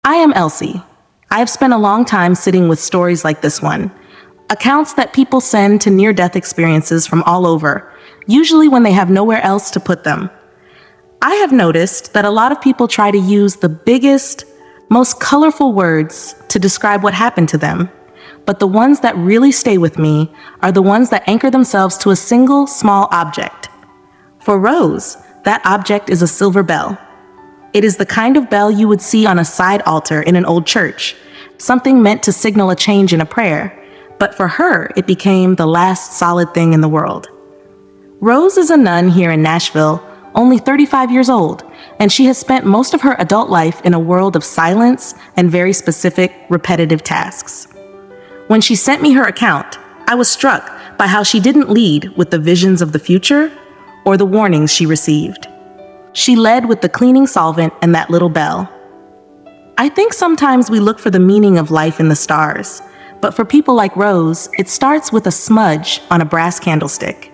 I am Elsie. I have spent a long time sitting with stories like this one. Accounts that people send to near-death experiences from all over, usually when they have nowhere else to put them. I have noticed that a lot of people try to use the biggest, most colorful words to describe what happened to them, but the ones that really stay with me are the ones that anchor themselves to a single small object. For Rose, that object is a silver bell. It is the kind of bell you would see on a side altar in an old church, something meant to signal a change in a prayer, but for her, it became the last solid thing in the world. Rose is a nun here in Nashville, only 35 years old, and she has spent most of her adult life in a world of silence and very specific, repetitive tasks. When she sent me her account, I was struck by how she didn't lead with the visions of the future or the warnings she received. She led with the cleaning solvent and that little bell. I think sometimes we look for the meaning of life in the stars, but for people like Rose, it starts with a smudge on a brass candlestick.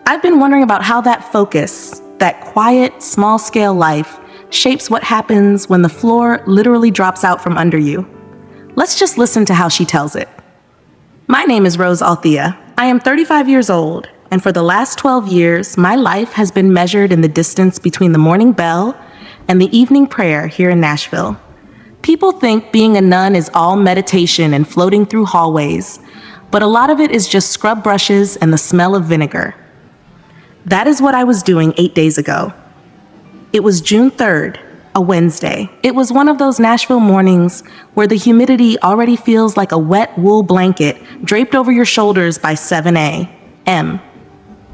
I've been wondering about how that focus, that quiet, small-scale life, shapes what happens when the floor literally drops out from under you. Let's just listen to how she tells it. My name is Rose Althea. I am 35 years old, and for the last 12 years, my life has been measured in the distance between the morning bell and the evening prayer here in Nashville. People think being a nun is all meditation and floating through hallways, but a lot of it is just scrub brushes and the smell of vinegar. That is what I was doing 8 days ago. It was June 3rd, a Wednesday. It was one of those Nashville mornings where the humidity already feels like a wet wool blanket draped over your shoulders by 7 a.m.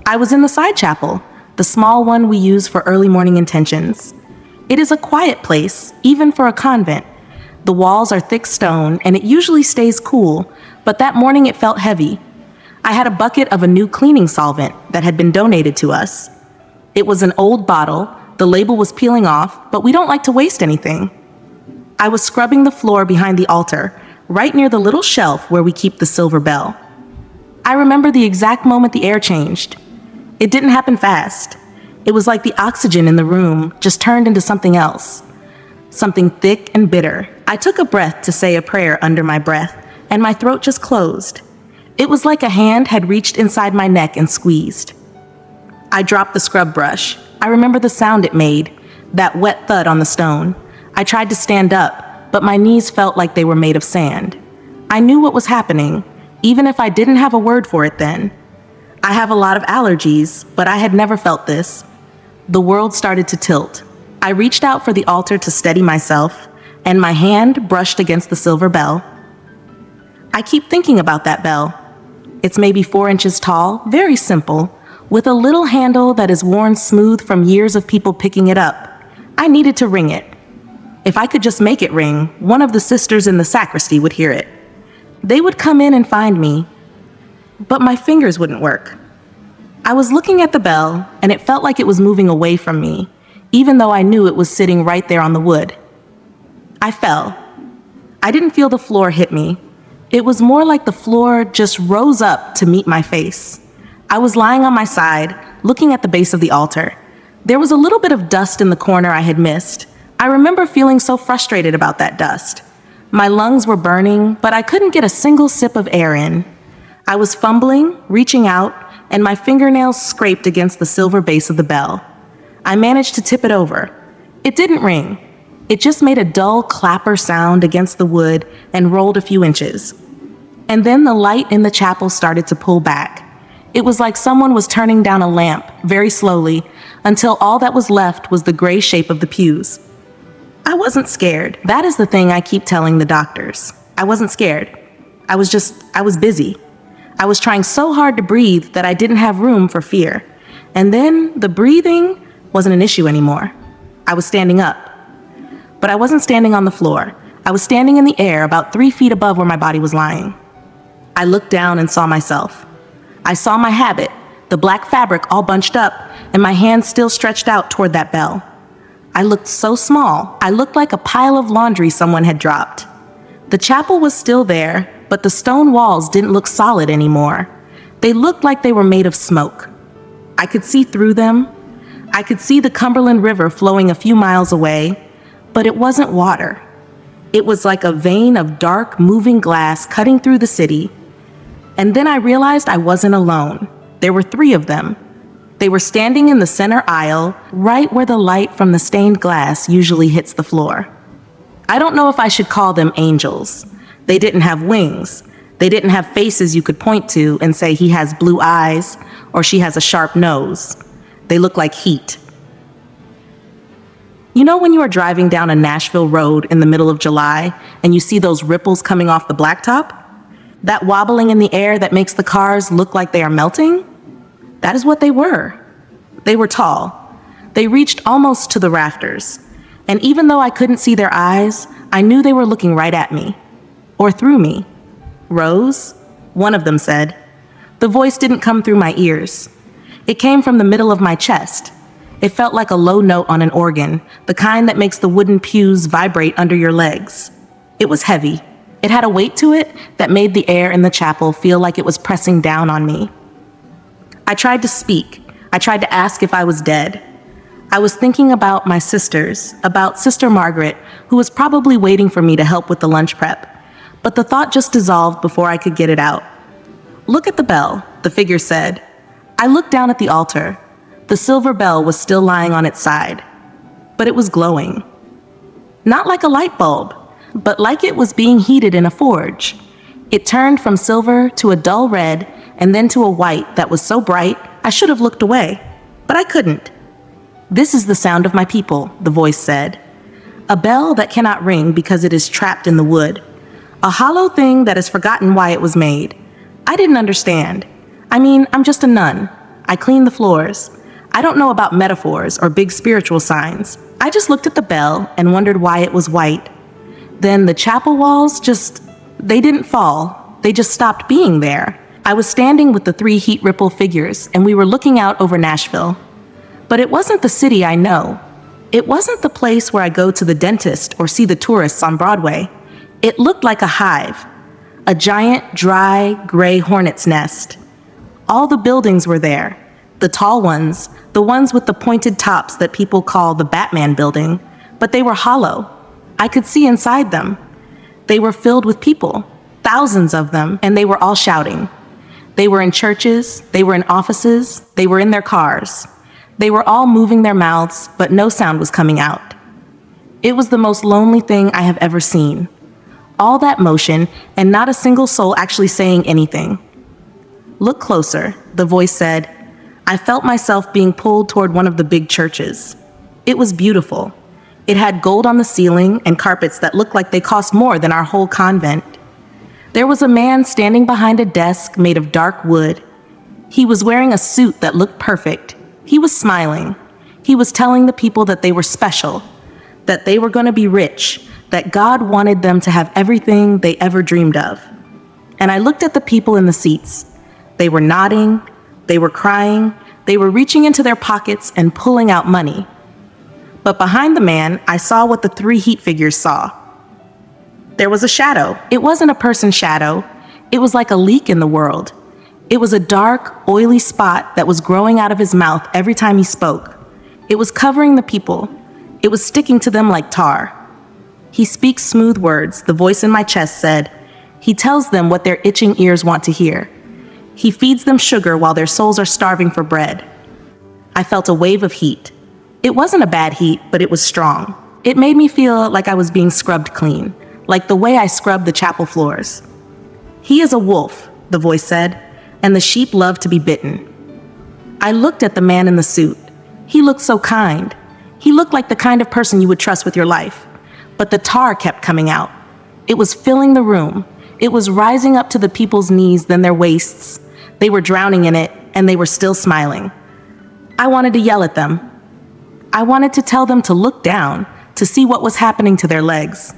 I was in the side chapel, the small one we use for early morning intentions. It is a quiet place, even for a convent. The walls are thick stone, and it usually stays cool, but that morning it felt heavy. I had a bucket of a new cleaning solvent that had been donated to us. It was an old bottle, the label was peeling off, but we don't like to waste anything. I was scrubbing the floor behind the altar, right near the little shelf where we keep the silver bell. I remember the exact moment the air changed. It didn't happen fast. It was like the oxygen in the room just turned into something else. Something thick and bitter. I took a breath to say a prayer under my breath, and my throat just closed. It was like a hand had reached inside my neck and squeezed. I dropped the scrub brush. I remember the sound it made, that wet thud on the stone. I tried to stand up, but my knees felt like they were made of sand. I knew what was happening, even if I didn't have a word for it then. I have a lot of allergies, but I had never felt this. The world started to tilt. I reached out for the altar to steady myself, and my hand brushed against the silver bell. I keep thinking about that bell. It's maybe 4 inches tall, very simple, with a little handle that is worn smooth from years of people picking it up. I needed to ring it. If I could just make it ring, one of the sisters in the sacristy would hear it. They would come in and find me, but my fingers wouldn't work. I was looking at the bell, and it felt like it was moving away from me, even though I knew it was sitting right there on the wood. I fell. I didn't feel the floor hit me. It was more like the floor just rose up to meet my face. I was lying on my side, looking at the base of the altar. There was a little bit of dust in the corner I had missed. I remember feeling so frustrated about that dust. My lungs were burning, but I couldn't get a single sip of air in. I was fumbling, reaching out, and my fingernails scraped against the silver base of the bell. I managed to tip it over. It didn't ring. It just made a dull clapper sound against the wood and rolled a few inches. And then the light in the chapel started to pull back. It was like someone was turning down a lamp very slowly until all that was left was the gray shape of the pews. I wasn't scared. That is the thing I keep telling the doctors. I wasn't scared. I was busy. I was trying so hard to breathe that I didn't have room for fear. And then the breathing wasn't an issue anymore. I was standing up. But I wasn't standing on the floor. I was standing in the air about 3 feet above where my body was lying. I looked down and saw myself. I saw my habit, the black fabric all bunched up, and my hands still stretched out toward that bell. I looked so small. I looked like a pile of laundry someone had dropped. The chapel was still there, but the stone walls didn't look solid anymore. They looked like they were made of smoke. I could see through them. I could see the Cumberland River flowing a few miles away, but it wasn't water. It was like a vein of dark, moving glass cutting through the city. And then I realized I wasn't alone. There were 3 of them. They were standing in the center aisle, right where the light from the stained glass usually hits the floor. I don't know if I should call them angels. They didn't have wings. They didn't have faces you could point to and say he has blue eyes or she has a sharp nose. They look like heat. You know when you are driving down a Nashville road in the middle of July and you see those ripples coming off the blacktop? That wobbling in the air that makes the cars look like they are melting? That is what they were. They were tall. They reached almost to the rafters. And even though I couldn't see their eyes, I knew they were looking right at me. Or through me. "Rose?" one of them said. The voice didn't come through my ears. It came from the middle of my chest. It felt like a low note on an organ, the kind that makes the wooden pews vibrate under your legs. It was heavy. It had a weight to it that made the air in the chapel feel like it was pressing down on me. I tried to speak. I tried to ask if I was dead. I was thinking about my sisters, about Sister Margaret, who was probably waiting for me to help with the lunch prep. But the thought just dissolved before I could get it out. "Look at the bell," the figure said. I looked down at the altar. The silver bell was still lying on its side, but it was glowing. Not like a light bulb, but like it was being heated in a forge. It turned from silver to a dull red and then to a white that was so bright I should have looked away, but I couldn't. "This is the sound of my people," the voice said. "A bell that cannot ring because it is trapped in the wood. A hollow thing that has forgotten why it was made. I didn't understand. I mean, I'm just a nun. I clean the floors. I don't know about metaphors or big spiritual signs. I just looked at the bell and wondered why it was white. Then the chapel walls they didn't fall. They just stopped being there. I was standing with the 3 heat ripple figures and we were looking out over Nashville. But it wasn't the city I know. It wasn't the place where I go to the dentist or see the tourists on Broadway. It looked like a hive. A giant, dry, gray hornet's nest. All the buildings were there. The tall ones, the ones with the pointed tops that people call the Batman building, but they were hollow. I could see inside them. They were filled with people, thousands of them, and they were all shouting. They were in churches, they were in offices, they were in their cars. They were all moving their mouths, but no sound was coming out. It was the most lonely thing I have ever seen. All that motion, and not a single soul actually saying anything. "Look closer," the voice said. I felt myself being pulled toward one of the big churches. It was beautiful. It had gold on the ceiling and carpets that looked like they cost more than our whole convent. There was a man standing behind a desk made of dark wood. He was wearing a suit that looked perfect. He was smiling. He was telling the people that they were special, that they were going to be rich, that God wanted them to have everything they ever dreamed of. And I looked at the people in the seats. They were nodding, they were crying, they were reaching into their pockets and pulling out money. But behind the man, I saw what the 3 heat figures saw. There was a shadow. It wasn't a person's shadow. It was like a leak in the world. It was a dark, oily spot that was growing out of his mouth every time he spoke. It was covering the people. It was sticking to them like tar. "He speaks smooth words," the voice in my chest said. "He tells them what their itching ears want to hear. He feeds them sugar while their souls are starving for bread." I felt a wave of heat. It wasn't a bad heat, but it was strong. It made me feel like I was being scrubbed clean, like the way I scrubbed the chapel floors. "He is a wolf," the voice said, "and the sheep love to be bitten." I looked at the man in the suit. He looked so kind. He looked like the kind of person you would trust with your life. But the tar kept coming out. It was filling the room. It was rising up to the people's knees, then their waists. They were drowning in it, and they were still smiling. I wanted to yell at them. I wanted to tell them to look down, to see what was happening to their legs.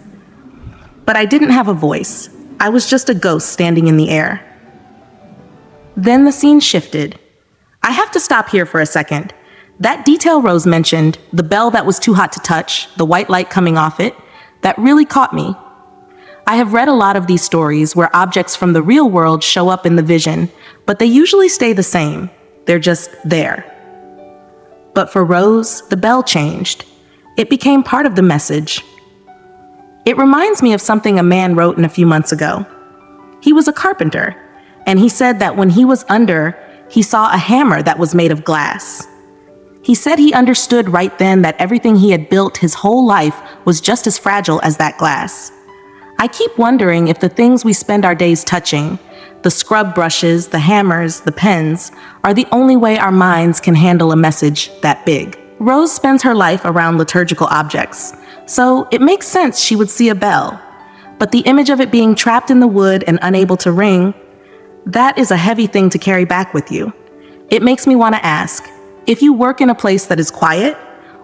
But I didn't have a voice. I was just a ghost standing in the air. Then the scene shifted. I have to stop here for a second. That detail Rose mentioned, the bell that was too hot to touch, the white light coming off it, that really caught me. I have read a lot of these stories where objects from the real world show up in the vision, but they usually stay the same. They're just there. But for Rose, the bell changed. It became part of the message. It reminds me of something a man wrote in a few months ago. He was a carpenter, and he said that when he was under, he saw a hammer that was made of glass. He said he understood right then that everything he had built his whole life was just as fragile as that glass. I keep wondering if the things we spend our days touching, the scrub brushes, the hammers, the pens, are the only way our minds can handle a message that big. Rose spends her life around liturgical objects, so it makes sense she would see a bell. But the image of it being trapped in the wood and unable to ring, that is a heavy thing to carry back with you. It makes me want to ask, if you work in a place that is quiet,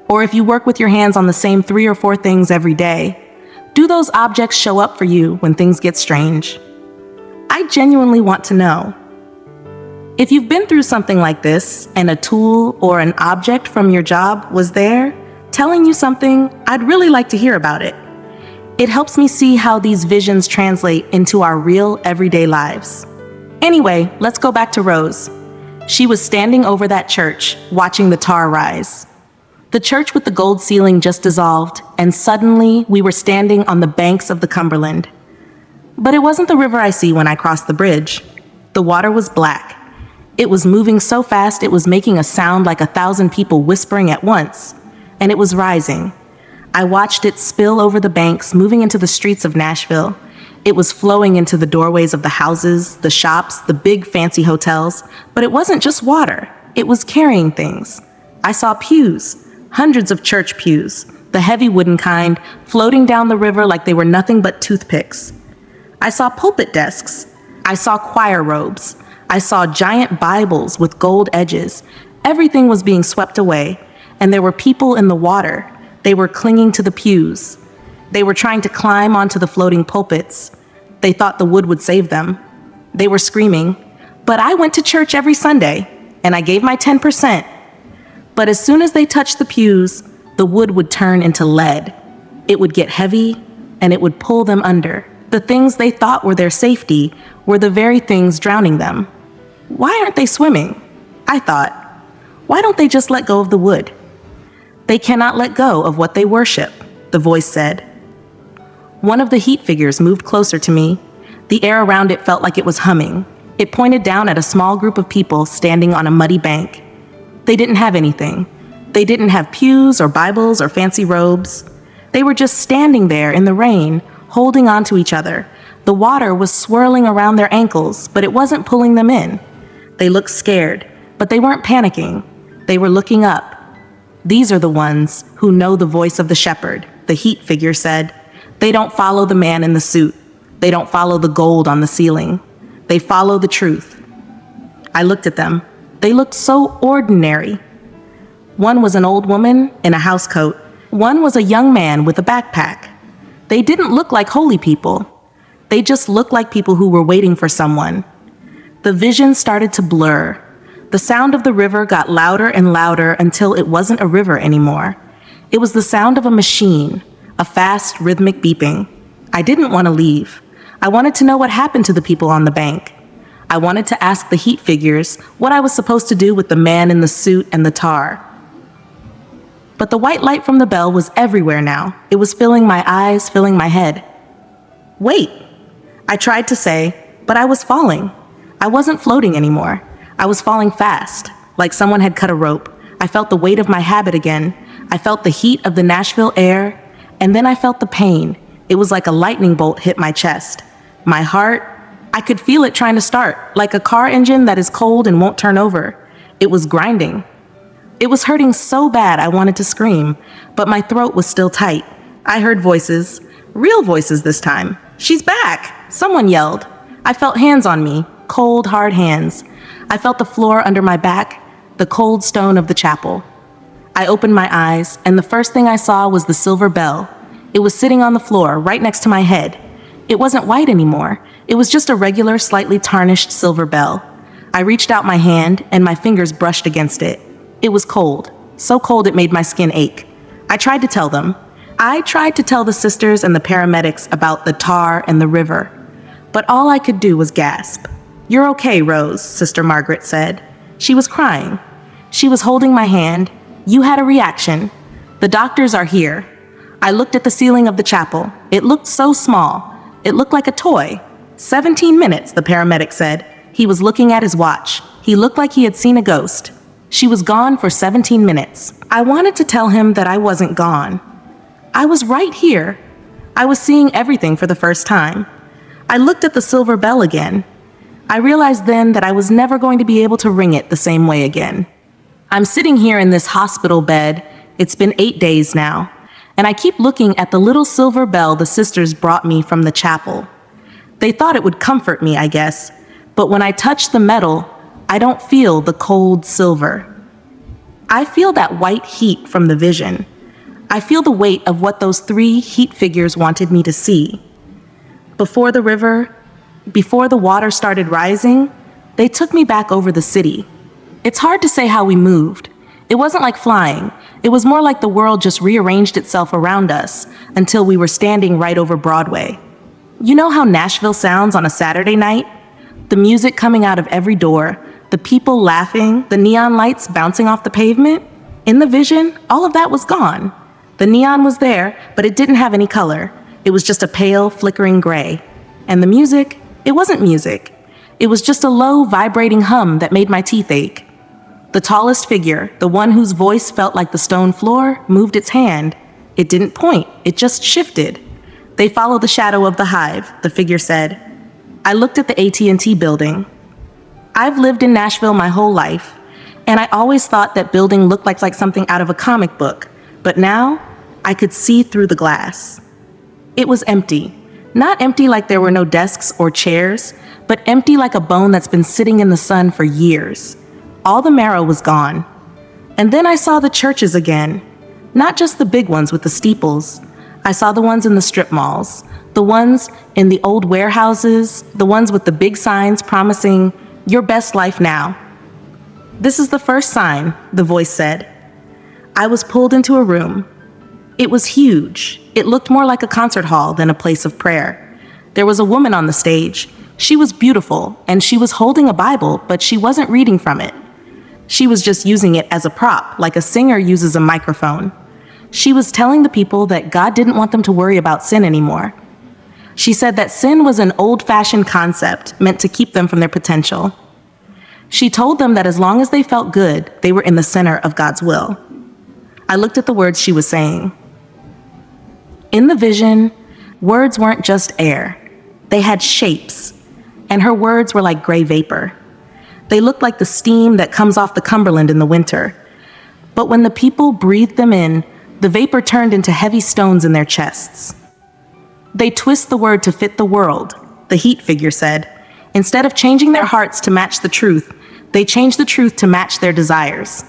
or if you work with your hands on the same 3 or 4 things every day, do those objects show up for you when things get strange? I genuinely want to know. If you've been through something like this and a tool or an object from your job was there, telling you something, I'd really like to hear about it. It helps me see how these visions translate into our real everyday lives. Anyway, let's go back to Rose. She was standing over that church, watching the tar rise. The church with the gold ceiling just dissolved, and suddenly we were standing on the banks of the Cumberland. But it wasn't the river I see when I cross the bridge. The water was black. It was moving so fast it was making a sound like 1,000 people whispering at once, and it was rising. I watched it spill over the banks, moving into the streets of Nashville. It was flowing into the doorways of the houses, the shops, the big fancy hotels, but it wasn't just water. It was carrying things. I saw pews, hundreds of church pews, the heavy wooden kind, floating down the river like they were nothing but toothpicks. I saw pulpit desks. I saw choir robes. I saw giant Bibles with gold edges. Everything was being swept away, and there were people in the water. They were clinging to the pews. They were trying to climb onto the floating pulpits. They thought the wood would save them. They were screaming, "But I went to church every Sunday, and I gave my 10%. But as soon as they touched the pews, the wood would turn into lead. It would get heavy, and it would pull them under. The things they thought were their safety were the very things drowning them. Why aren't they swimming? I thought, why don't they just let go of the wood? They cannot let go of what they worship, the voice said. One of the heat figures moved closer to me. The air around it felt like it was humming. It pointed down at a small group of people standing on a muddy bank. They didn't have anything. They didn't have pews or Bibles or fancy robes. They were just standing there in the rain, holding on to each other. The water was swirling around their ankles, but it wasn't pulling them in. They looked scared, but they weren't panicking. They were looking up. These are the ones who know the voice of the shepherd, the heat figure said. They don't follow the man in the suit. They don't follow the gold on the ceiling. They follow the truth. I looked at them. They looked so ordinary. One was an old woman in a housecoat. One was a young man with a backpack. They didn't look like holy people. They just looked like people who were waiting for someone. The vision started to blur. The sound of the river got louder and louder until it wasn't a river anymore. It was the sound of a machine, a fast, rhythmic beeping. I didn't want to leave. I wanted to know what happened to the people on the bank. I wanted to ask the heat figures what I was supposed to do with the man in the suit and the tar. But the white light from the bell was everywhere now. It was filling my eyes, filling my head. Wait, I tried to say, but I was falling. I wasn't floating anymore. I was falling fast, like someone had cut a rope. I felt the weight of my habit again. I felt the heat of the Nashville air, and then I felt the pain. It was like a lightning bolt hit my chest. My heart, I could feel it trying to start, like a car engine that is cold and won't turn over. It was grinding. It was hurting so bad I wanted to scream, but my throat was still tight. I heard voices, real voices this time. "She's back!" Someone yelled. I felt hands on me, cold, hard hands. I felt the floor under my back, the cold stone of the chapel. I opened my eyes, and the first thing I saw was the silver bell. It was sitting on the floor, right next to my head. It wasn't white anymore. It was just a regular, slightly tarnished silver bell. I reached out my hand, and my fingers brushed against it. It was cold, so cold it made my skin ache. I tried to tell them. I tried to tell the sisters and the paramedics about the tar and the river, but all I could do was gasp. "You're okay, Rose," Sister Margaret said. She was crying. She was holding my hand. "You had a reaction. The doctors are here." I looked at the ceiling of the chapel. It looked so small. It looked like a toy. 17 minutes, the paramedic said. He was looking at his watch. He looked like he had seen a ghost. She was gone for 17 minutes. I wanted to tell him that I wasn't gone. I was right here. I was seeing everything for the first time. I looked at the silver bell again. I realized then that I was never going to be able to ring it the same way again. I'm sitting here in this hospital bed. It's been 8 days now, and I keep looking at the little silver bell the sisters brought me from the chapel. They thought it would comfort me, I guess, but when I touch the metal, I don't feel the cold silver. I feel that white heat from the vision. I feel the weight of what those 3 heat figures wanted me to see. Before the river, before the water started rising, they took me back over the city. It's hard to say how we moved. It wasn't like flying. It was more like the world just rearranged itself around us until we were standing right over Broadway. You know how Nashville sounds on a Saturday night? The music coming out of every door, the people laughing, the neon lights bouncing off the pavement. In the vision, all of that was gone. The neon was there, but it didn't have any color. It was just a pale, flickering gray. And the music, it wasn't music. It was just a low, vibrating hum that made my teeth ache. The tallest figure, the one whose voice felt like the stone floor, moved its hand. It didn't point, it just shifted. They follow the shadow of the hive, the figure said. I looked at the AT&T building. I've lived in Nashville my whole life, and I always thought that building looked like something out of a comic book, but now I could see through the glass. It was empty. Not empty like there were no desks or chairs, but empty like a bone that's been sitting in the sun for years. All the marrow was gone. And then I saw the churches again. Not just the big ones with the steeples. I saw the ones in the strip malls, the ones in the old warehouses, the ones with the big signs promising your best life now. This is the first sign, the voice said. I was pulled into a room. It was huge. It looked more like a concert hall than a place of prayer. There was a woman on the stage. She was beautiful, and she was holding a Bible, but she wasn't reading from it. She was just using it as a prop, like a singer uses a microphone. She was telling the people that God didn't want them to worry about sin anymore. She said that sin was an old-fashioned concept meant to keep them from their potential. She told them that as long as they felt good, they were in the center of God's will. I looked at the words she was saying. In the vision, words weren't just air. They had shapes, and her words were like gray vapor. They looked like the steam that comes off the Cumberland in the winter. But when the people breathed them in, the vapor turned into heavy stones in their chests. They twist the word to fit the world, the heat figure said. Instead of changing their hearts to match the truth, they changed the truth to match their desires.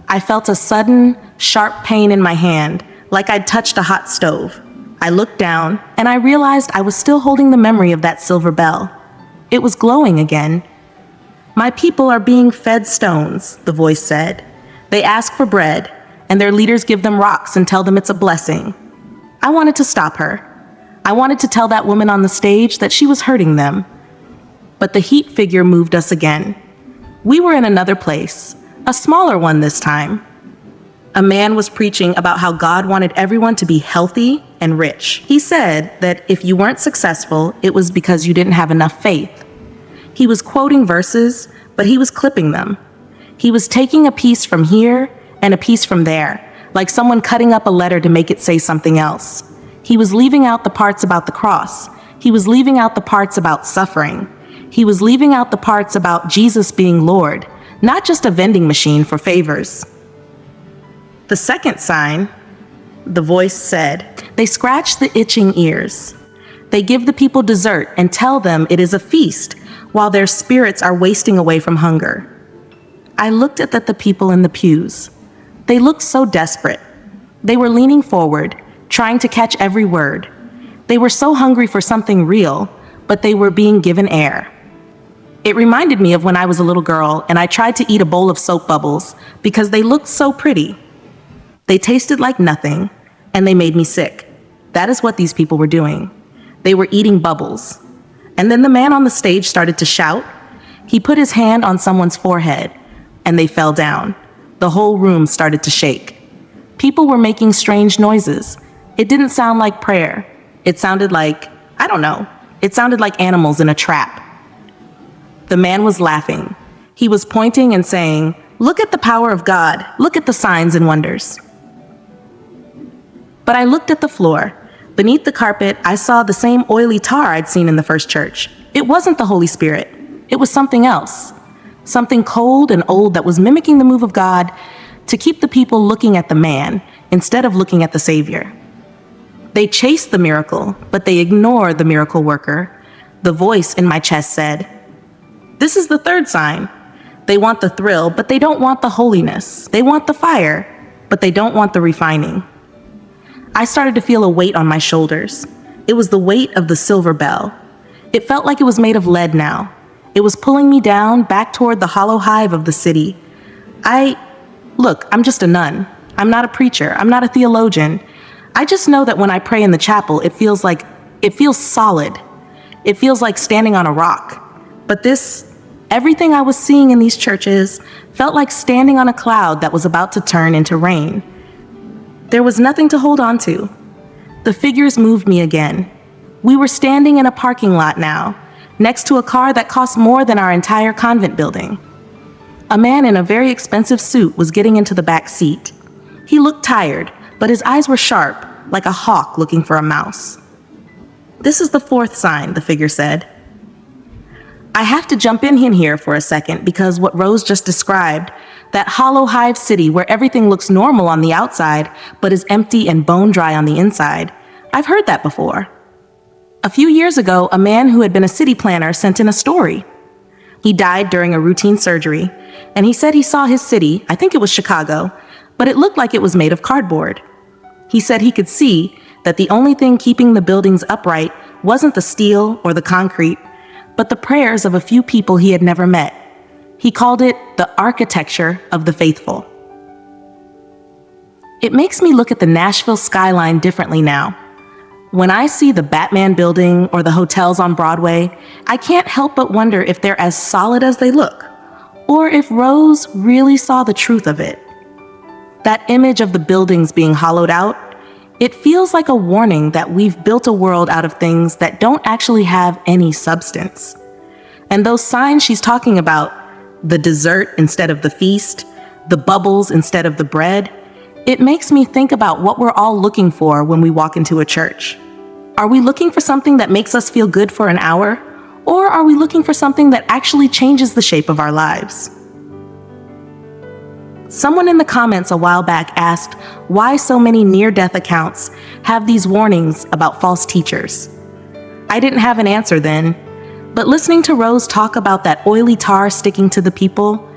I felt a sudden, sharp pain in my hand, like I'd touched a hot stove. I looked down, and I realized I was still holding the memory of that silver bell. It was glowing again. My people are being fed stones, the voice said. They ask for bread, and their leaders give them rocks and tell them it's a blessing. I wanted to stop her. I wanted to tell that woman on the stage that she was hurting them. But the heat figure moved us again. We were in another place, a smaller one this time. A man was preaching about how God wanted everyone to be healthy and rich. He said that if you weren't successful, it was because you didn't have enough faith. He was quoting verses, but he was clipping them. He was taking a piece from here and a piece from there, like someone cutting up a letter to make it say something else. He was leaving out the parts about the cross. He was leaving out the parts about suffering. He was leaving out the parts about Jesus being Lord, not just a vending machine for favors. The second sign, the voice said, they scratch the itching ears. They give the people dessert and tell them it is a feast while their spirits are wasting away from hunger. I looked at the people in the pews. They looked so desperate. They were leaning forward, trying to catch every word. They were so hungry for something real, but they were being given air. It reminded me of when I was a little girl and I tried to eat a bowl of soap bubbles because they looked so pretty. They tasted like nothing, and they made me sick. That is what these people were doing. They were eating bubbles. And then the man on the stage started to shout. He put his hand on someone's forehead, and they fell down. The whole room started to shake. People were making strange noises. It didn't sound like prayer. It sounded like, I don't know, it sounded like animals in a trap. The man was laughing. He was pointing and saying, "Look at the power of God. Look at the signs and wonders." But I looked at the floor. Beneath the carpet, I saw the same oily tar I'd seen in the first church. It wasn't the Holy Spirit. It was something else. Something cold and old that was mimicking the move of God to keep the people looking at the man instead of looking at the Savior. They chased the miracle, but they ignored the miracle worker. The voice in my chest said, "This is the third sign. They want the thrill, but they don't want the holiness. They want the fire, but they don't want the refining." I started to feel a weight on my shoulders. It was the weight of the silver bell. It felt like it was made of lead now. It was pulling me down back toward the hollow hive of the city. Look, I'm just a nun. I'm not a preacher. I'm not a theologian. I just know that when I pray in the chapel, it feels solid. It feels like standing on a rock. But everything I was seeing in these churches felt like standing on a cloud that was about to turn into rain. There was nothing to hold on to. The figures moved me again. We were standing in a parking lot now, next to a car that cost more than our entire convent building. A man in a very expensive suit was getting into the back seat. He looked tired, but his eyes were sharp, like a hawk looking for a mouse. "This is the fourth sign," the figure said. I have to jump in here for a second because what Rose just described, that hollow hive city where everything looks normal on the outside but is empty and bone dry on the inside, I've heard that before. A few years ago, a man who had been a city planner sent in a story. He died during a routine surgery, and he said he saw his city, I think it was Chicago, but it looked like it was made of cardboard. He said he could see that the only thing keeping the buildings upright wasn't the steel or the concrete, but the prayers of a few people he had never met. He called it the architecture of the faithful. It makes me look at the Nashville skyline differently now. When I see the Batman building or the hotels on Broadway, I can't help but wonder if they're as solid as they look, or if Rose really saw the truth of it. That image of the buildings being hollowed out, it feels like a warning that we've built a world out of things that don't actually have any substance. And those signs she's talking about, the dessert instead of the feast, the bubbles instead of the bread, it makes me think about what we're all looking for when we walk into a church. Are we looking for something that makes us feel good for an hour? Or are we looking for something that actually changes the shape of our lives? Someone in the comments a while back asked why so many near-death accounts have these warnings about false teachers. I didn't have an answer then, but listening to Rose talk about that oily tar sticking to the people,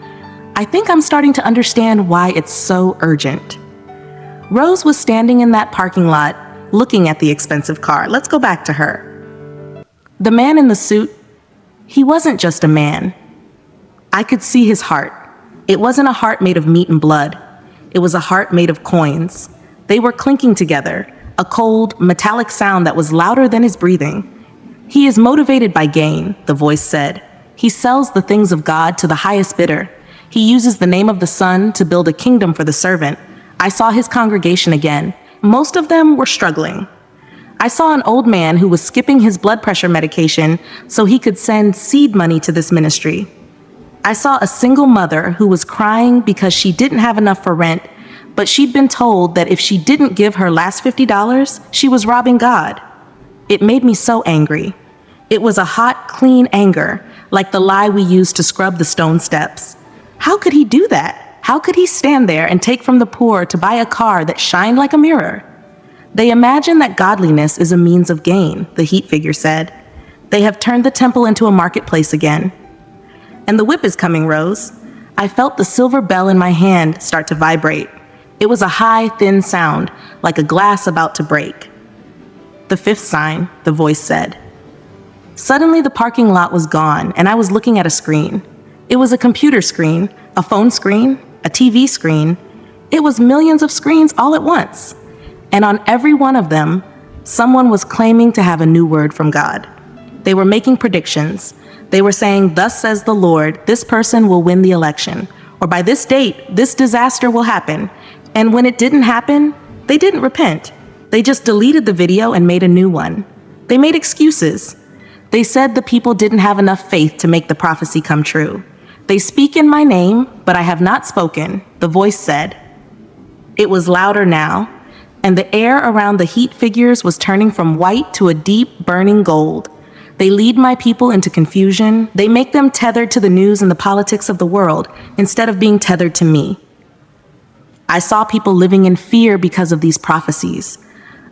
I think I'm starting to understand why it's so urgent. Rose was standing in that parking lot, looking at the expensive car. Let's go back to her. The man in the suit, he wasn't just a man. I could see his heart. It wasn't a heart made of meat and blood. It was a heart made of coins. They were clinking together, a cold, metallic sound that was louder than his breathing. He is motivated by gain, the voice said. He sells the things of God to the highest bidder. He uses the name of the Son to build a kingdom for the servant. I saw his congregation again. Most of them were struggling. I saw an old man who was skipping his blood pressure medication so he could send seed money to this ministry. I saw a single mother who was crying because she didn't have enough for rent, but she'd been told that if she didn't give her last $50, she was robbing God. It made me so angry. It was a hot, clean anger, like the lye we used to scrub the stone steps. How could he do that? How could he stand there and take from the poor to buy a car that shined like a mirror? They imagine that godliness is a means of gain, the heat figure said. They have turned the temple into a marketplace again. And the whip is coming, Rose. I felt the silver bell in my hand start to vibrate. It was a high, thin sound, like a glass about to break. The fifth sign, the voice said. Suddenly the parking lot was gone, and I was looking at a screen. It was a computer screen, a phone screen, a TV screen. It was millions of screens all at once. And on every one of them, someone was claiming to have a new word from God. They were making predictions. They were saying, "Thus says the Lord, this person will win the election." Or by this date, this disaster will happen. And when it didn't happen, they didn't repent. They just deleted the video and made a new one. They made excuses. They said the people didn't have enough faith to make the prophecy come true. They speak in my name, but I have not spoken, the voice said. It was louder now, and the air around the heat figures was turning from white to a deep, burning gold. They lead my people into confusion. They make them tethered to the news and the politics of the world instead of being tethered to me. I saw people living in fear because of these prophecies.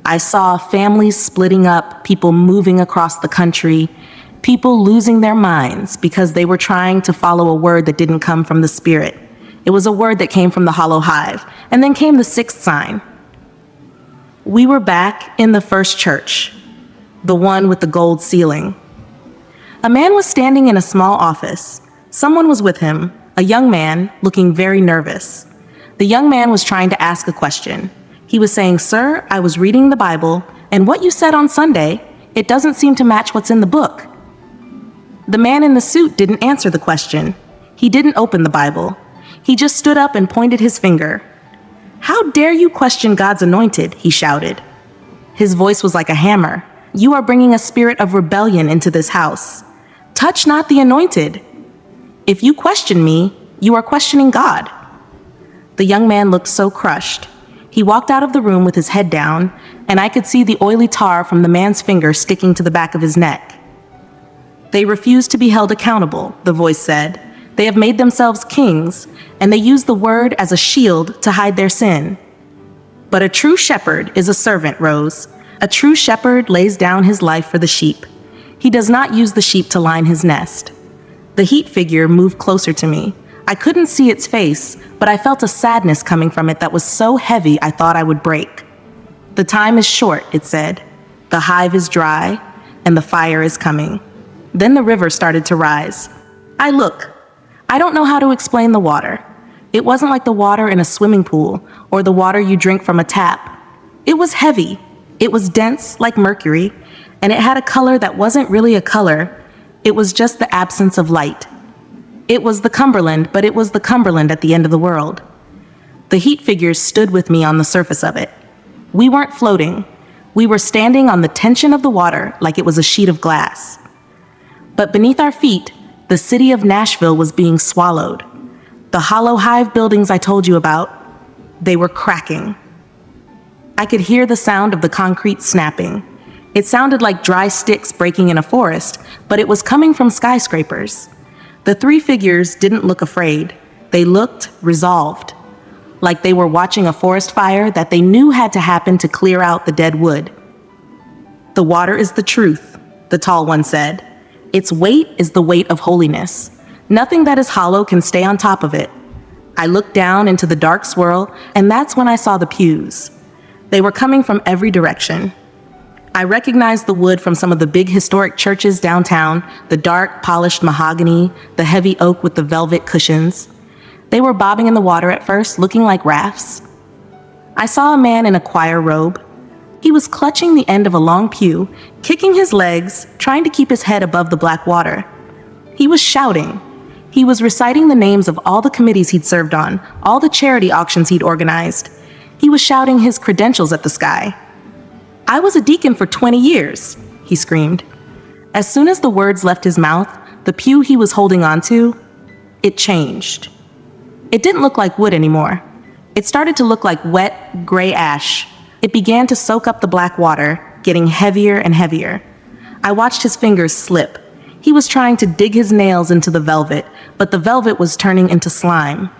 I saw families splitting up, people moving across the country, people losing their minds because they were trying to follow a word that didn't come from the Spirit. It was a word that came from the hollow hive. And then came the sixth sign. We were back in the first church, the one with the gold ceiling. A man was standing in a small office. Someone was with him, a young man looking very nervous. The young man was trying to ask a question. He was saying, "Sir, I was reading the Bible, and what you said on Sunday, it doesn't seem to match what's in the book." The man in the suit didn't answer the question. He didn't open the Bible. He just stood up and pointed his finger. "How dare you question God's anointed?" he shouted. His voice was like a hammer. "You are bringing a spirit of rebellion into this house. Touch not the anointed. If you question me, you are questioning God." The young man looked so crushed. He walked out of the room with his head down, and I could see the oily tar from the man's finger sticking to the back of his neck. "They refuse to be held accountable," the voice said. "They have made themselves kings, and they use the word as a shield to hide their sin. But a true shepherd is a servant, Rose. A true shepherd lays down his life for the sheep. He does not use the sheep to line his nest." The heat figure moved closer to me. I couldn't see its face, but I felt a sadness coming from it that was so heavy I thought I would break. "The time is short," it said. "The hive is dry, and the fire is coming." Then the river started to rise. I don't know how to explain the water. It wasn't like the water in a swimming pool or the water you drink from a tap. It was heavy. It was dense like mercury, and it had a color that wasn't really a color. It was just the absence of light. It was the Cumberland, but it was the Cumberland at the end of the world. The heat figures stood with me on the surface of it. We weren't floating. We were standing on the tension of the water like it was a sheet of glass. But beneath our feet, the city of Nashville was being swallowed. The hollow hive buildings I told you about, they were cracking. I could hear the sound of the concrete snapping. It sounded like dry sticks breaking in a forest, but it was coming from skyscrapers. The three figures didn't look afraid. They looked resolved, like they were watching a forest fire that they knew had to happen to clear out the dead wood. "The water is the truth," the tall one said. "Its weight is the weight of holiness. Nothing that is hollow can stay on top of it." I looked down into the dark swirl, and that's when I saw the pews. They were coming from every direction. I recognized the wood from some of the big historic churches downtown, the dark, polished mahogany, the heavy oak with the velvet cushions. They were bobbing in the water at first, looking like rafts. I saw a man in a choir robe. He was clutching the end of a long pew, kicking his legs, trying to keep his head above the black water. He was shouting. He was reciting the names of all the committees he'd served on, all the charity auctions he'd organized. He was shouting his credentials at the sky. "I was a deacon for 20 years, he screamed. As soon as the words left his mouth, the pew he was holding onto, it changed. It didn't look like wood anymore. It started to look like wet, gray ash. It began to soak up the black water, getting heavier and heavier. I watched his fingers slip. He was trying to dig his nails into the velvet, but the velvet was turning into slime.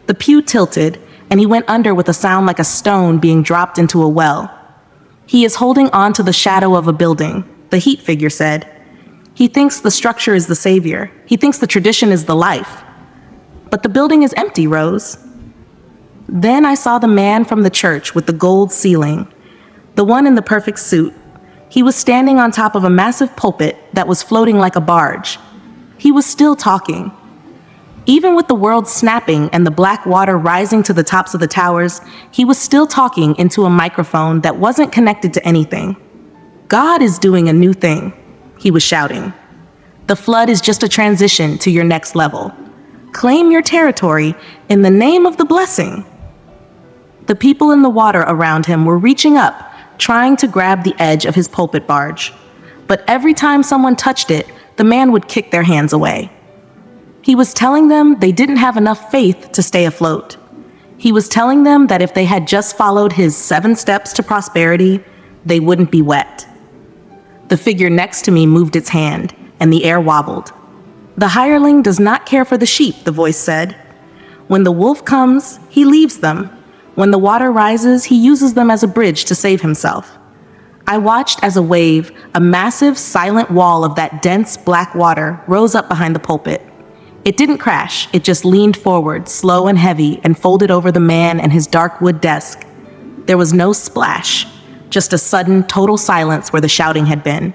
The pew tilted, and he went under with a sound like a stone being dropped into a well. "He is holding on to the shadow of a building," the heat figure said. "He thinks the structure is the savior. He thinks the tradition is the life. But the building is empty, Rose." Then I saw the man from the church with the gold ceiling, the one in the perfect suit. He was standing on top of a massive pulpit that was floating like a barge. He was still talking. Even with the world snapping and the black water rising to the tops of the towers, he was still talking into a microphone that wasn't connected to anything. "God is doing a new thing," he was shouting. "The flood is just a transition to your next level. Claim your territory in the name of the blessing." The people in the water around him were reaching up, trying to grab the edge of his pulpit barge. But every time someone touched it, the man would kick their hands away. He was telling them they didn't have enough faith to stay afloat. He was telling them that if they had just followed his 7 steps to prosperity, they wouldn't be wet. The figure next to me moved its hand, and the air wobbled. "The hireling does not care for the sheep," the voice said. "When the wolf comes, he leaves them. When the water rises, he uses them as a bridge to save himself." I watched as a wave, a massive, silent wall of that dense black water, rose up behind the pulpit. It didn't crash, it just leaned forward, slow and heavy, and folded over the man and his dark wood desk. There was no splash, just a sudden, total silence where the shouting had been.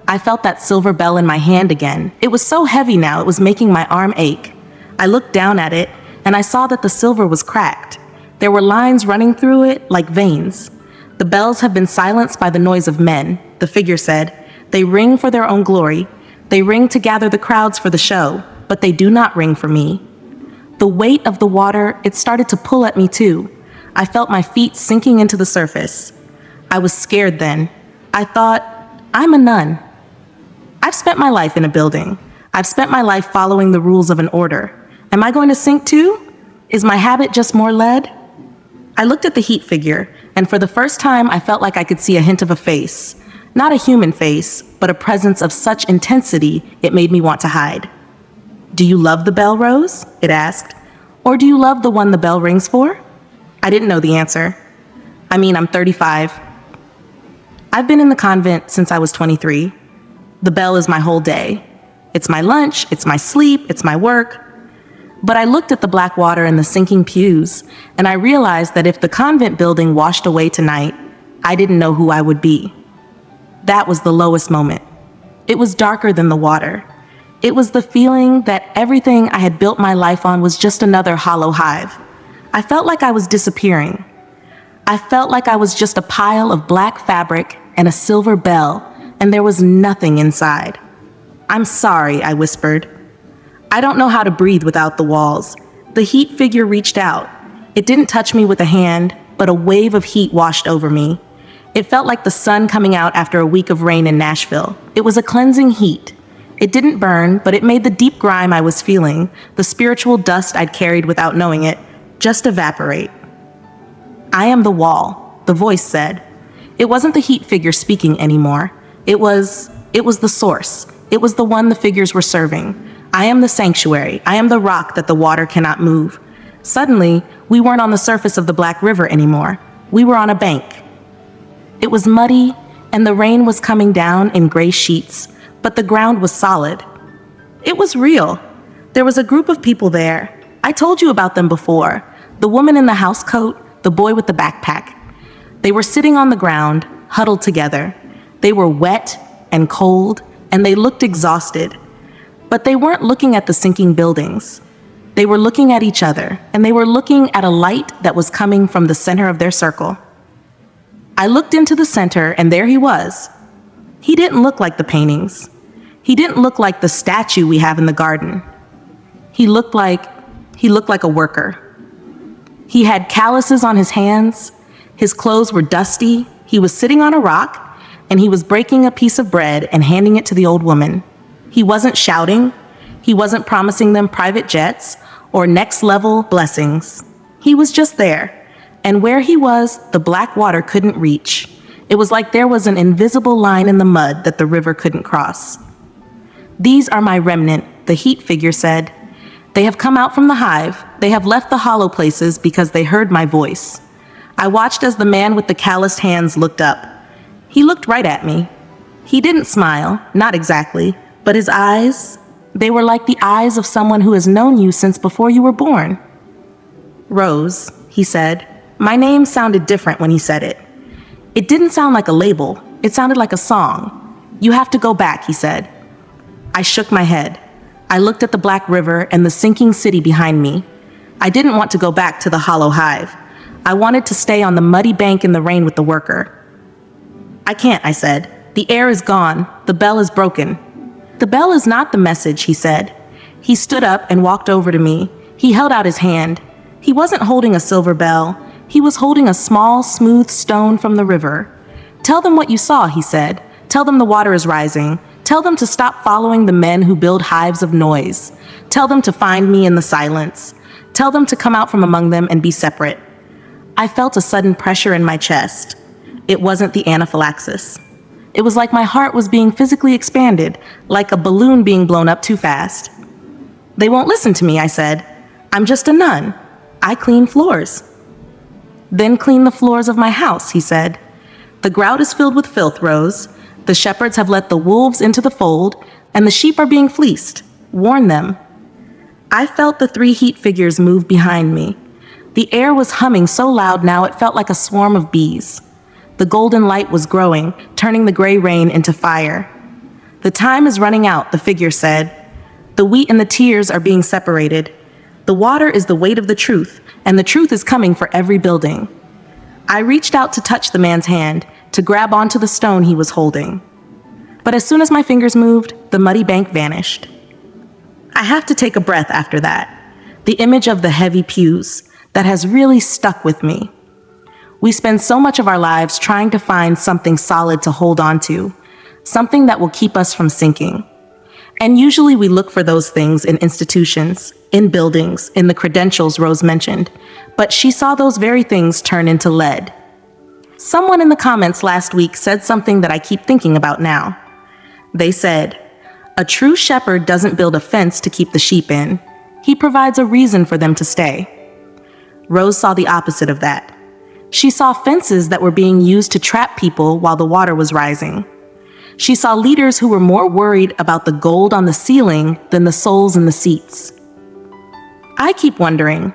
I felt that silver bell in my hand again. It was so heavy now, it was making my arm ache. I looked down at it, and I saw that the silver was cracked. There were lines running through it like veins. "The bells have been silenced by the noise of men," the figure said. "They ring for their own glory. They ring to gather the crowds for the show, but they do not ring for me." The weight of the water, it started to pull at me too. I felt my feet sinking into the surface. I was scared then. I thought, I'm a nun. I've spent my life in a building. I've spent my life following the rules of an order. Am I going to sink too? Is my habit just more lead? I looked at the heat figure, and for the first time I felt like I could see a hint of a face. Not a human face, but a presence of such intensity it made me want to hide. "Do you love the bell, Rose?" it asked. "Or do you love the one the bell rings for?" I didn't know the answer. I mean, I'm 35. I've been in the convent since I was 23. The bell is my whole day. It's my lunch, it's my sleep, it's my work. But I looked at the black water and the sinking pews, and I realized that if the convent building washed away tonight, I didn't know who I would be. That was the lowest moment. It was darker than the water. It was the feeling that everything I had built my life on was just another hollow hive. I felt like I was disappearing. I felt like I was just a pile of black fabric and a silver bell, and there was nothing inside. "I'm sorry," I whispered. I don't know how to breathe without the walls. The heat figure reached out. It didn't touch me with a hand, but a wave of heat washed over me. It felt like the sun coming out after a week of rain in Nashville. It was a cleansing heat. It didn't burn, but it made the deep grime I was feeling, the spiritual dust I'd carried without knowing it, just evaporate. "I am the wall," the voice said. It wasn't the heat figure speaking anymore. It was the source. It was the one the figures were serving. I am the sanctuary. I am the rock that the water cannot move. Suddenly, we weren't on the surface of the Black River anymore. We were on a bank. It was muddy, and the rain was coming down in gray sheets, but the ground was solid. It was real. There was a group of people there. I told you about them before. The woman in the housecoat, the boy with the backpack. They were sitting on the ground, huddled together. They were wet and cold, and they looked exhausted. But they weren't looking at the sinking buildings. They were looking at each other, and they were looking at a light that was coming from the center of their circle. I looked into the center, and there he was. He didn't look like the paintings. He didn't look like the statue we have in the garden. He looked like a worker. He had calluses on his hands. His clothes were dusty. He was sitting on a rock, and he was breaking a piece of bread and handing it to the old woman. He wasn't shouting. He wasn't promising them private jets or next-level blessings. He was just there, and where he was, the black water couldn't reach. It was like there was an invisible line in the mud that the river couldn't cross. "These are my remnant," the heat figure said. "They have come out from the hive. They have left the hollow places because they heard my voice." I watched as the man with the calloused hands looked up. He looked right at me. He didn't smile, not exactly, but his eyes, they were like the eyes of someone who has known you since before you were born. "Rose," he said. My name sounded different when he said it. It didn't sound like a label. It sounded like a song. "You have to go back," he said. I shook my head. I looked at the Black River and the sinking city behind me. I didn't want to go back to the hollow hive. I wanted to stay on the muddy bank in the rain with the worker. "I can't," I said. "The air is gone. The bell is broken." "The bell is not the message," he said. He stood up and walked over to me. He held out his hand. He wasn't holding a silver bell. He was holding a small, smooth stone from the river. Tell them what you saw, he said. Tell them the water is rising. Tell them to stop following the men who build hives of noise. Tell them to find me in the silence. Tell them to come out from among them and be separate. I felt a sudden pressure in my chest. It wasn't the anaphylaxis. It was like my heart was being physically expanded, like a balloon being blown up too fast. They won't listen to me, I said. I'm just a nun. I clean floors. Then clean the floors of my house, he said. The grout is filled with filth, Rose. The shepherds have let the wolves into the fold, and the sheep are being fleeced. Warn them. I felt the 3 heat figures move behind me. The air was humming so loud now it felt like a swarm of bees. The golden light was growing, turning the gray rain into fire. The time is running out, the figure said. The wheat and the tears are being separated. The water is the weight of the truth, and the truth is coming for every building. I reached out to touch the man's hand, to grab onto the stone he was holding. But as soon as my fingers moved, the muddy bank vanished. I have to take a breath after that. The image of the heavy pews, that has really stuck with me. We spend so much of our lives trying to find something solid to hold on to, something that will keep us from sinking. And usually we look for those things in institutions, in buildings, in the credentials Rose mentioned, but she saw those very things turn into lead. Someone in the comments last week said something that I keep thinking about now. They said, "A true shepherd doesn't build a fence to keep the sheep in. He provides a reason for them to stay." Rose saw the opposite of that. She saw fences that were being used to trap people while the water was rising. She saw leaders who were more worried about the gold on the ceiling than the souls in the seats. I keep wondering,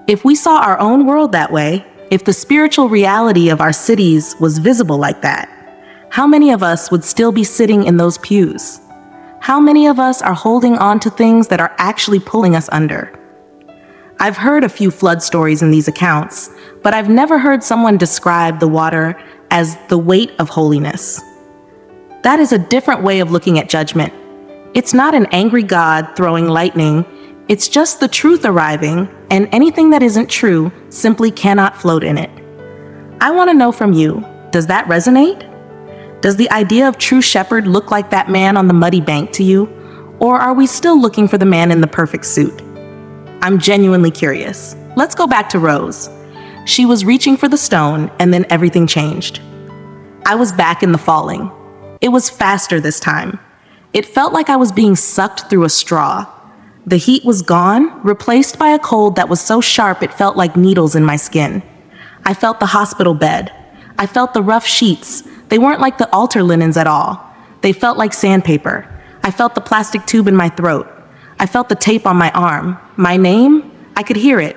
if we saw our own world that way, if the spiritual reality of our cities was visible like that, how many of us would still be sitting in those pews? How many of us are holding on to things that are actually pulling us under? I've heard a few flood stories in these accounts, but I've never heard someone describe the water as the weight of holiness. That is a different way of looking at judgment. It's not an angry God throwing lightning. It's just the truth arriving, and anything that isn't true simply cannot float in it. I want to know from you, does that resonate? Does the idea of true shepherd look like that man on the muddy bank to you? Or are we still looking for the man in the perfect suit? I'm genuinely curious. Let's go back to Rose. She was reaching for the stone, and then everything changed. I was back in the falling. It was faster this time. It felt like I was being sucked through a straw. The heat was gone, replaced by a cold that was so sharp it felt like needles in my skin. I felt the hospital bed. I felt the rough sheets. They weren't like the altar linens at all. They felt like sandpaper. I felt the plastic tube in my throat. I felt the tape on my arm. My name? I could hear it.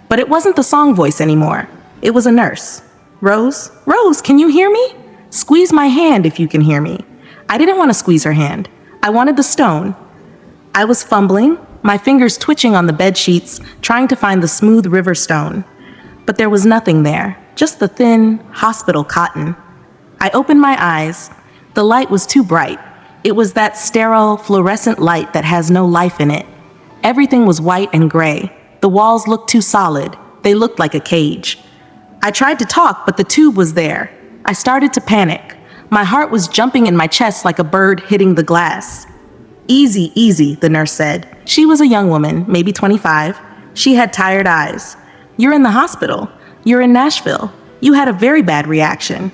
But it wasn't the song voice anymore. It was a nurse. "Rose? Rose, can you hear me? Squeeze my hand if you can hear me." I didn't want to squeeze her hand. I wanted the stone. I was fumbling, my fingers twitching on the bed sheets, trying to find the smooth river stone. But there was nothing there, just the thin hospital cotton. I opened my eyes. The light was too bright. It was that sterile, fluorescent light that has no life in it. Everything was white and gray. The walls looked too solid. They looked like a cage. I tried to talk, but the tube was there. I started to panic. My heart was jumping in my chest like a bird hitting the glass. "Easy, easy," the nurse said. She was a young woman, maybe 25. She had tired eyes. "You're in the hospital. You're in Nashville. You had a very bad reaction."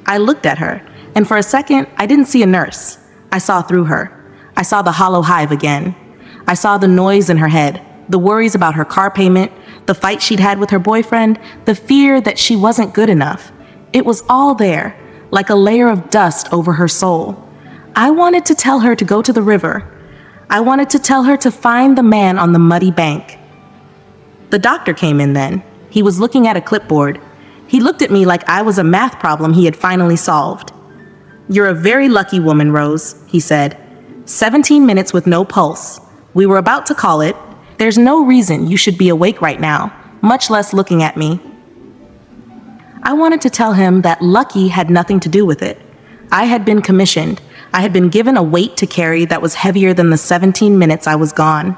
I looked at her, and for a second, I didn't see a nurse. I saw through her. I saw the hollow hive again. I saw the noise in her head, the worries about her car payment, the fight she'd had with her boyfriend, the fear that she wasn't good enough. It was all there, like a layer of dust over her soul. I wanted to tell her to go to the river. I wanted to tell her to find the man on the muddy bank. The doctor came in then. He was looking at a clipboard. He looked at me like I was a math problem he had finally solved. "You're a very lucky woman, Rose," he said. 17 minutes with no pulse. We were about to call it. There's no reason you should be awake right now, much less looking at me. I wanted to tell him that lucky had nothing to do with it. I had been commissioned. I had been given a weight to carry that was heavier than the 17 minutes I was gone.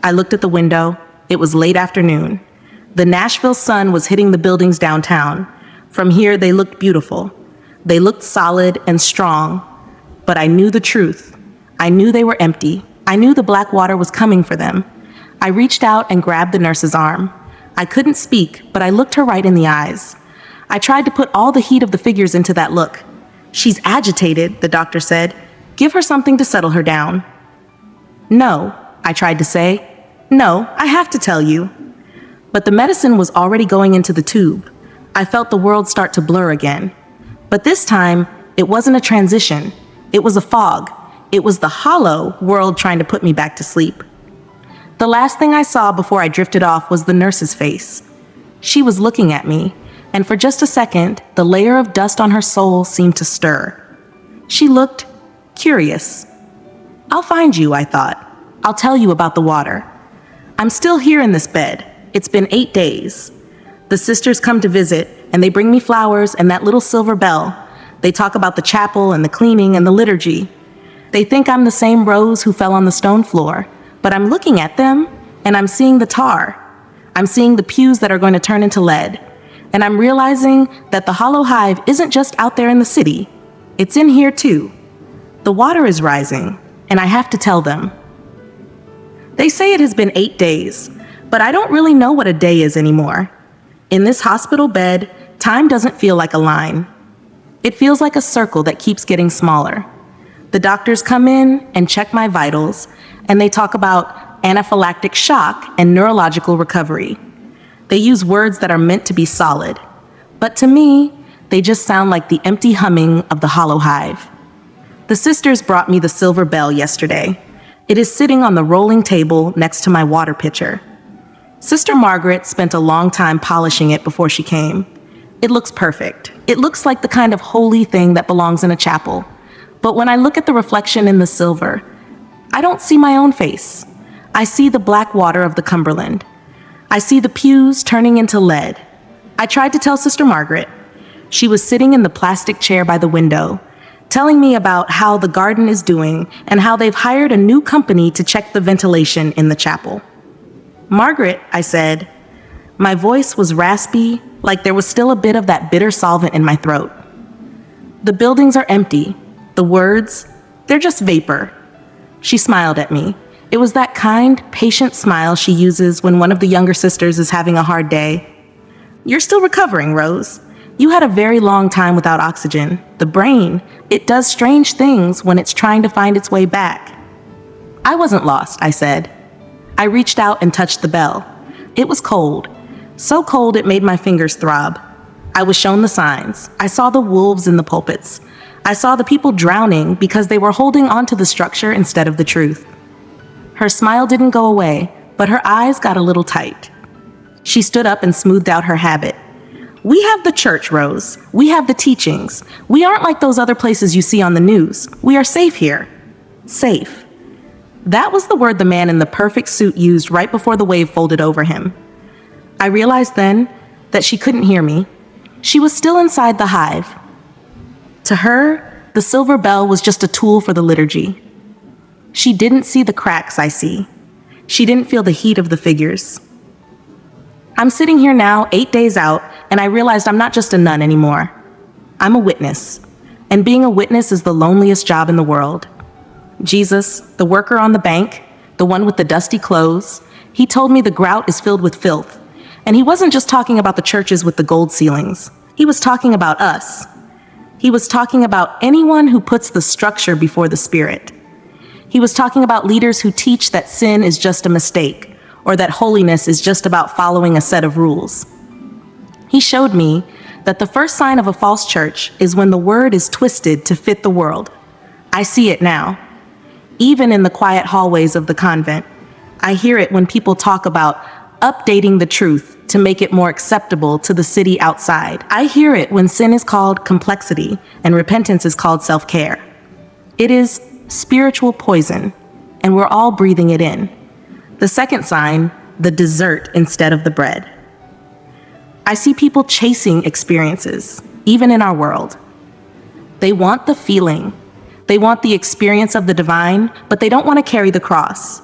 I looked at the window. It was late afternoon. The Nashville sun was hitting the buildings downtown. From here, they looked beautiful. They looked solid and strong, but I knew the truth. I knew they were empty. I knew the black water was coming for them. I reached out and grabbed the nurse's arm. I couldn't speak, but I looked her right in the eyes. I tried to put all the heat of the figures into that look. "She's agitated," the doctor said. "Give her something to settle her down." "No," I tried to say. "No, I have to tell you." But the medicine was already going into the tube. I felt the world start to blur again. But this time, it wasn't a transition. It was a fog. It was the hollow world trying to put me back to sleep. The last thing I saw before I drifted off was the nurse's face. She was looking at me, and for just a second, the layer of dust on her soul seemed to stir. She looked curious. "I'll find you," I thought. "I'll tell you about the water. I'm still here in this bed. It's been 8 days. The sisters come to visit, and they bring me flowers and that little silver bell. They talk about the chapel and the cleaning and the liturgy. They think I'm the same Rose who fell on the stone floor, but I'm looking at them, and I'm seeing the tar. I'm seeing the pews that are going to turn into lead. And I'm realizing that the hollow hive isn't just out there in the city. It's in here too. The water is rising, and I have to tell them." They say it has been 8 days, but I don't really know what a day is anymore. In this hospital bed, time doesn't feel like a line. It feels like a circle that keeps getting smaller. The doctors come in and check my vitals, and they talk about anaphylactic shock and neurological recovery. They use words that are meant to be solid, but to me, they just sound like the empty humming of the hollow hive. The sisters brought me the silver bell yesterday. It is sitting on the rolling table next to my water pitcher. Sister Margaret spent a long time polishing it before she came. It looks perfect. It looks like the kind of holy thing that belongs in a chapel. But when I look at the reflection in the silver, I don't see my own face. I see the black water of the Cumberland. I see the pews turning into lead. I tried to tell Sister Margaret. She was sitting in the plastic chair by the window, telling me about how the garden is doing and how they've hired a new company to check the ventilation in the chapel. "Margaret," I said. My voice was raspy, like there was still a bit of that bitter solvent in my throat. "The buildings are empty. The words, they're just vapor." She smiled at me. It was that kind, patient smile she uses when one of the younger sisters is having a hard day. "You're still recovering, Rose. You had a very long time without oxygen. The brain, it does strange things when it's trying to find its way back." "I wasn't lost," I said. I reached out and touched the bell. It was cold. So cold it made my fingers throb. I was shown the signs. I saw the wolves in the pulpits. I saw the people drowning because they were holding onto the structure instead of the truth. Her smile didn't go away, but her eyes got a little tight. She stood up and smoothed out her habit. "We have the church, Rose. We have the teachings. We aren't like those other places you see on the news. We are safe here." Safe. That was the word the man in the perfect suit used right before the wave folded over him. I realized then that she couldn't hear me. She was still inside the hive. To her, the silver bell was just a tool for the liturgy. She didn't see the cracks I see. She didn't feel the heat of the figures. I'm sitting here now, 8 days out, and I realized I'm not just a nun anymore. I'm a witness. And being a witness is the loneliest job in the world. Jesus, the worker on the bank, the one with the dusty clothes, he told me the grout is filled with filth. And he wasn't just talking about the churches with the gold ceilings. He was talking about us. He was talking about anyone who puts the structure before the spirit. He was talking about leaders who teach that sin is just a mistake, or that holiness is just about following a set of rules. He showed me that the first sign of a false church is when the word is twisted to fit the world. I see it now. Even in the quiet hallways of the convent, I hear it when people talk about updating the truth to make it more acceptable to the city outside. I hear it when sin is called complexity and repentance is called self-care. It is spiritual poison, and we're all breathing it in. The second sign, the dessert instead of the bread. I see people chasing experiences, even in our world. They want the feeling. They want the experience of the divine, but they don't want to carry the cross.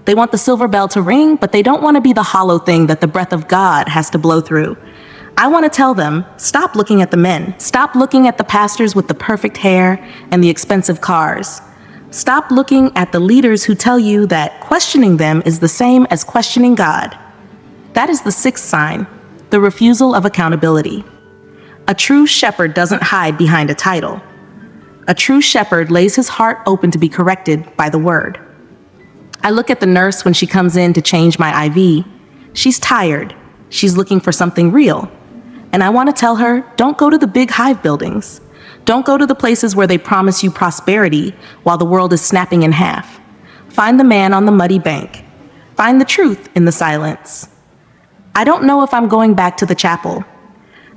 They want the silver bell to ring, but they don't want to be the hollow thing that the breath of God has to blow through. I want to tell them, stop looking at the men. Stop looking at the pastors with the perfect hair and the expensive cars. Stop looking at the leaders who tell you that questioning them is the same as questioning God. That is the sixth sign, the refusal of accountability. A true shepherd doesn't hide behind a title. A true shepherd lays his heart open to be corrected by the word. I look at the nurse when she comes in to change my IV. She's tired. She's looking for something real. And I want to tell her, don't go to the big hive buildings. Don't go to the places where they promise you prosperity while the world is snapping in half. Find the man on the muddy bank. Find the truth in the silence. I don't know if I'm going back to the chapel.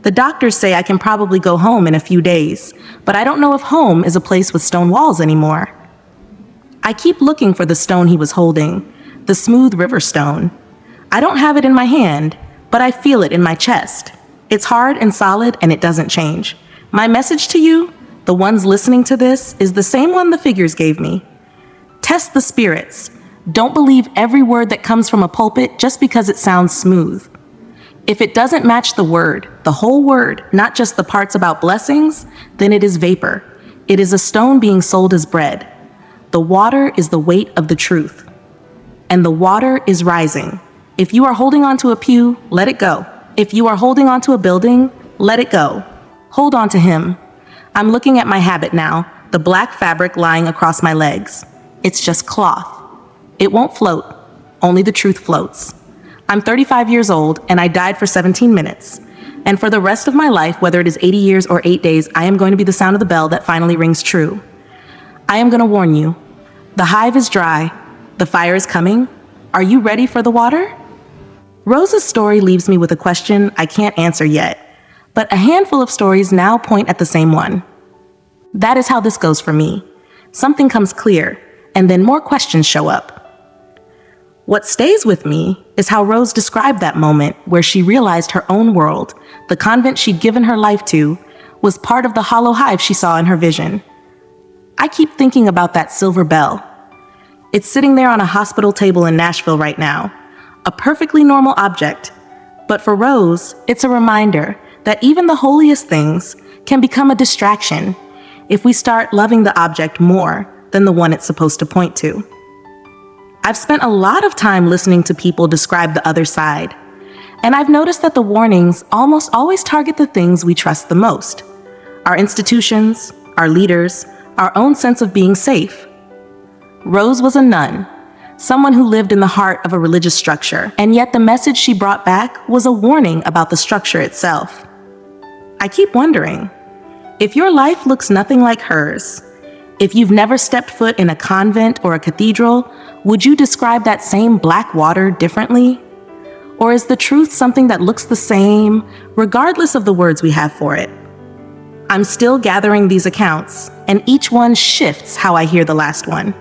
The doctors say I can probably go home in a few days, but I don't know if home is a place with stone walls anymore. I keep looking for the stone he was holding, the smooth river stone. I don't have it in my hand, but I feel it in my chest. It's hard and solid, and it doesn't change. My message to you, the ones listening to this, is the same one the figures gave me. Test the spirits. Don't believe every word that comes from a pulpit just because it sounds smooth. If it doesn't match the word, the whole word, not just the parts about blessings, then it is vapor. It is a stone being sold as bread. The water is the weight of the truth. And the water is rising. If you are holding onto a pew, let it go. If you are holding onto a building, let it go. Hold on to him. I'm looking at my habit now, the black fabric lying across my legs. It's just cloth. It won't float. Only the truth floats. I'm 35 years old, and I died for 17 minutes. And for the rest of my life, whether it is 80 years or 8 days, I am going to be the sound of the bell that finally rings true. I am going to warn you. The hive is dry. The fire is coming. Are you ready for the water? Rose's story leaves me with a question I can't answer yet, but a handful of stories now point at the same one. That is how this goes for me. Something comes clear, and then more questions show up. What stays with me is how Rose described that moment where she realized her own world, the convent she'd given her life to, was part of the hollow hive she saw in her vision. I keep thinking about that silver bell. It's sitting there on a hospital table in Nashville right now, a perfectly normal object. But for Rose, it's a reminder that even the holiest things can become a distraction if we start loving the object more than the one it's supposed to point to. I've spent a lot of time listening to people describe the other side, and I've noticed that the warnings almost always target the things we trust the most: our institutions, our leaders, our own sense of being safe. Rose was a nun, someone who lived in the heart of a religious structure, and yet the message she brought back was a warning about the structure itself. I keep wondering, if your life looks nothing like hers, if you've never stepped foot in a convent or a cathedral, would you describe that same black water differently? Or is the truth something that looks the same, regardless of the words we have for it? I'm still gathering these accounts, and each one shifts how I hear the last one.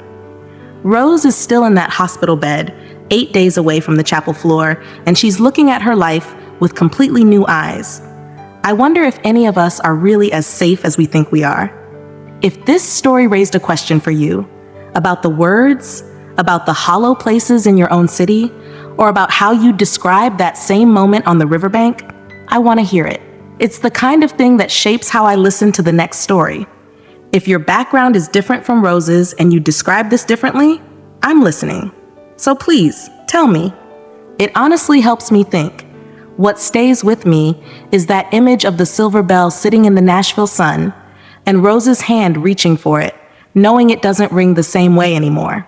Rose is still in that hospital bed, 8 days away from the chapel floor, and she's looking at her life with completely new eyes. I wonder if any of us are really as safe as we think we are. If this story raised a question for you about the words, about the hollow places in your own city, or about how you describe that same moment on the riverbank, I want to hear it. It's the kind of thing that shapes how I listen to the next story. If your background is different from Rose's and you describe this differently, I'm listening. So please, tell me. It honestly helps me think. What stays with me is that image of the silver bell sitting in the Nashville sun, and Rose's hand reaching for it, knowing it doesn't ring the same way anymore.